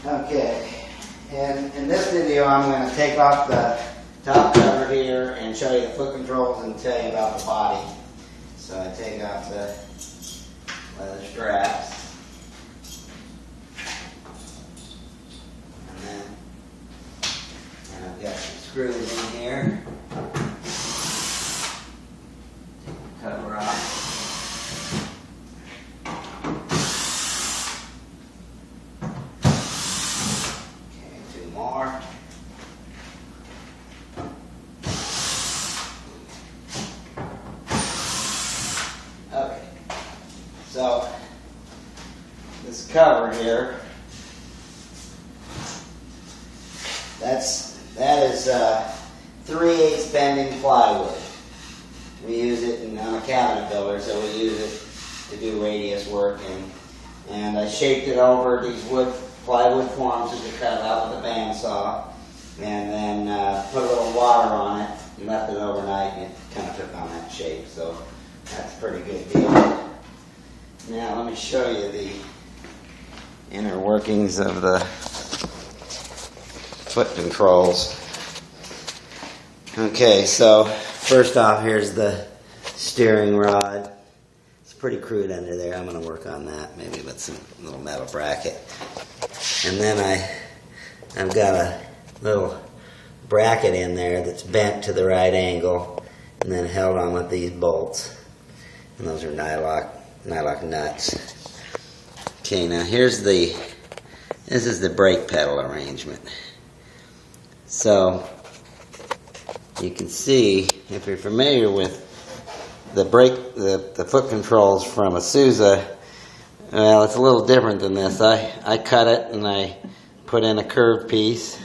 Okay, and in this video I'm going to take off the top cover here and show you the foot controls and tell you about the body. So I take off the leather straps, and I've got some screws in here. Take the cover off. Okay, so this cover here, that is 3/8 bending plywood. We use it I'm a cabinet builder, so we use it to do radius work, and I shaped it over these plywood forms that we cut out with a bandsaw, and then put a little water on it and left it overnight, and it kind of took on that shape. So that's a pretty good deal. Now let me show you the inner workings of the foot controls. Okay, so first off, here's the steering rod. It's pretty crude under there. I'm going to work on that, maybe with some little metal bracket. And then I've got a little bracket in there that's bent to the right angle and then held on with these bolts. And those are nylock nuts. Okay, now this is the brake pedal arrangement. So you can see, if you're familiar with the foot controls from a Sousa, well, it's a little different than this. I cut it and I put in a curved piece.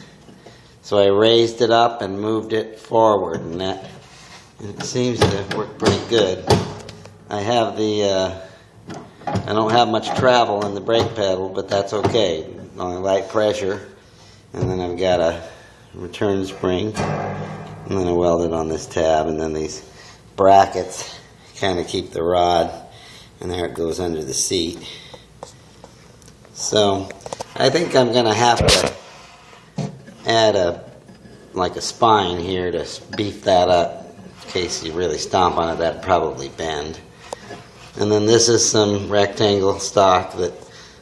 So I raised it up and moved it forward, and it seems to work pretty good. I don't have much travel in the brake pedal, but that's okay. Only light pressure. And then I've got a return spring, and then I weld it on this tab, and then these brackets kind of keep the rod, and there it goes under the seat. So I think I'm going to have to add a spine here to beef that up. In case you really stomp on it, that'd probably bend. And then this is some rectangle stock that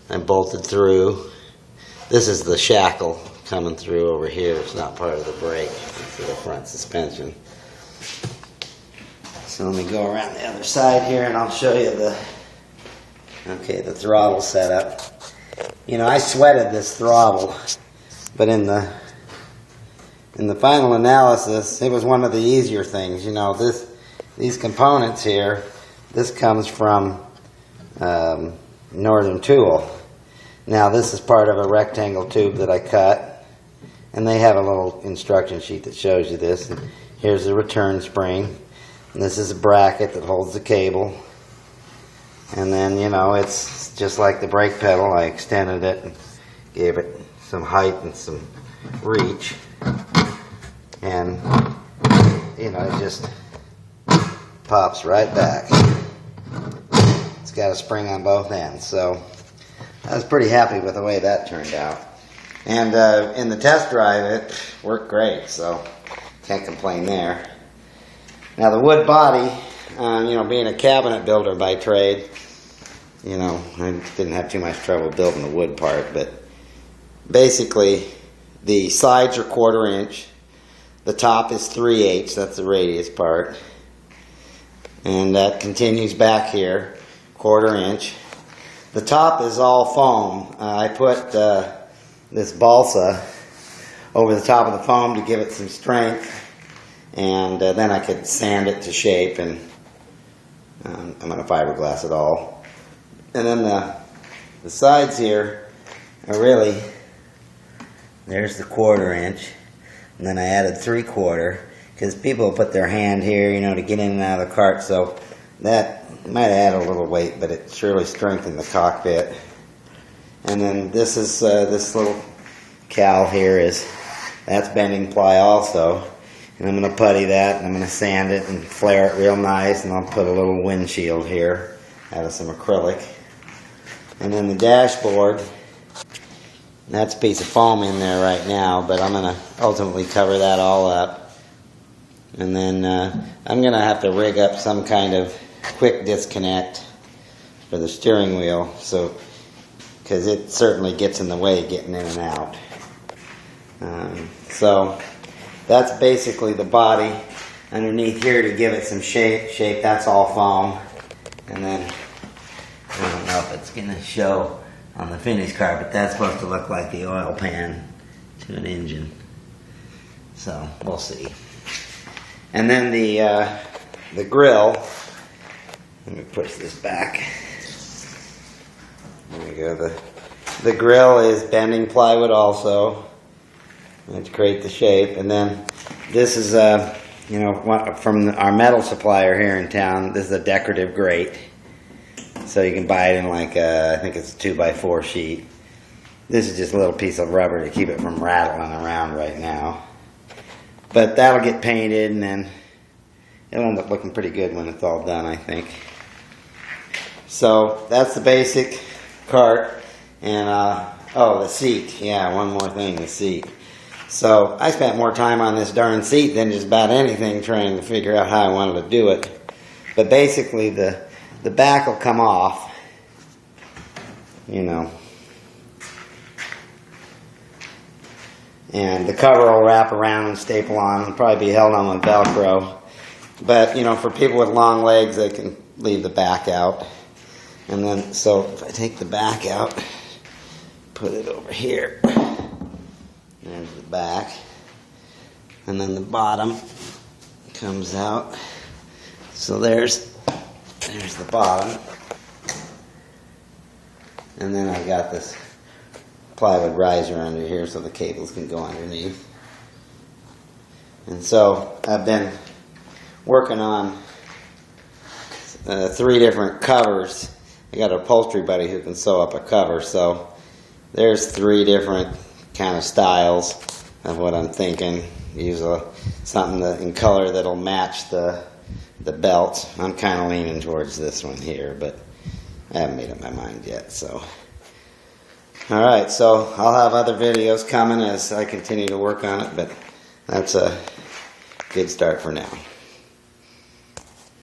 I bolted through. This is the shackle coming through over here. It's not part of the brake. It's the front suspension. So let me go around the other side here and I'll show you the throttle setup. You know, I sweated this throttle, but in the final analysis, it was one of the easier things. You know, these components here, this comes from Northern Tool. Now this is part of a rectangle tube that I cut, and they have a little instruction sheet that shows you this. And here's the return spring, and this is a bracket that holds the cable. And then, you know, it's just like the brake pedal. I extended it and gave it some height and some reach. And, you know, it just pops right back. It's got a spring on both ends. So I was pretty happy with the way that turned out. And in the test drive, it worked great. So can't complain there. Now the wood body, you know, being a cabinet builder by trade, you know, I didn't have too much trouble building the wood part, but basically the sides are 1/4 inch, the top is 3/8, that's the radius part, and that continues back here, 1/4 inch. The top is all foam. I put this balsa over the top of the foam to give it some strength, and then I could sand it to shape, and I'm going to fiberglass it all. And then the sides here are really, there's the 1/4 inch, and then I added 3/4, because people put their hand here, you know, to get in and out of the cart, so that might add a little weight, but it surely strengthened the cockpit. And then this is this little cowl here that's bending ply also, and I'm going to putty that, and I'm going to sand it and flare it real nice, and I'll put a little windshield here. out of some acrylic. And then the dashboard That's a piece of foam in there right now, but I'm going to ultimately cover that all up. And then I'm going to have to rig up some kind of quick disconnect for the steering wheel, because it certainly gets in the way getting in and out. So that's basically the body. Underneath here to give it some shape, that's all foam. And then, I don't know if it's going to show on the finished car, but that's supposed to look like the oil pan to an engine. So, we'll see. And then the grill, let me push this back. There we go. The grill is bending plywood also to create the shape. And then this is from our metal supplier here in town. This is a decorative grate. So you can buy it in like I think it's a 2x4 sheet. This is just a little piece of rubber to keep it from rattling around right now. But that'll get painted, and then it'll end up looking pretty good when it's all done, I think. So that's the basic cart. And the seat. Yeah, one more thing, the seat. So I spent more time on this darn seat than just about anything trying to figure out how I wanted to do it. But basically the back will come off, and the cover will wrap around and staple on. It'll probably be held on with Velcro. But, for people with long legs, they can leave the back out. And then, so if I take the back out, put it over here. There's the back. And then the bottom comes out. So there's the bottom. And then I've got this plywood riser under here so the cables can go underneath. And so I've been working on 3 different covers. I got an upholstery buddy who can sew up a cover, so there's 3 different kind of styles of what I'm thinking. Use something in color that'll match the belt. I'm kind of leaning towards this one here, but I haven't made up my mind yet. So, all right. So I'll have other videos coming as I continue to work on it, but that's a good start for now.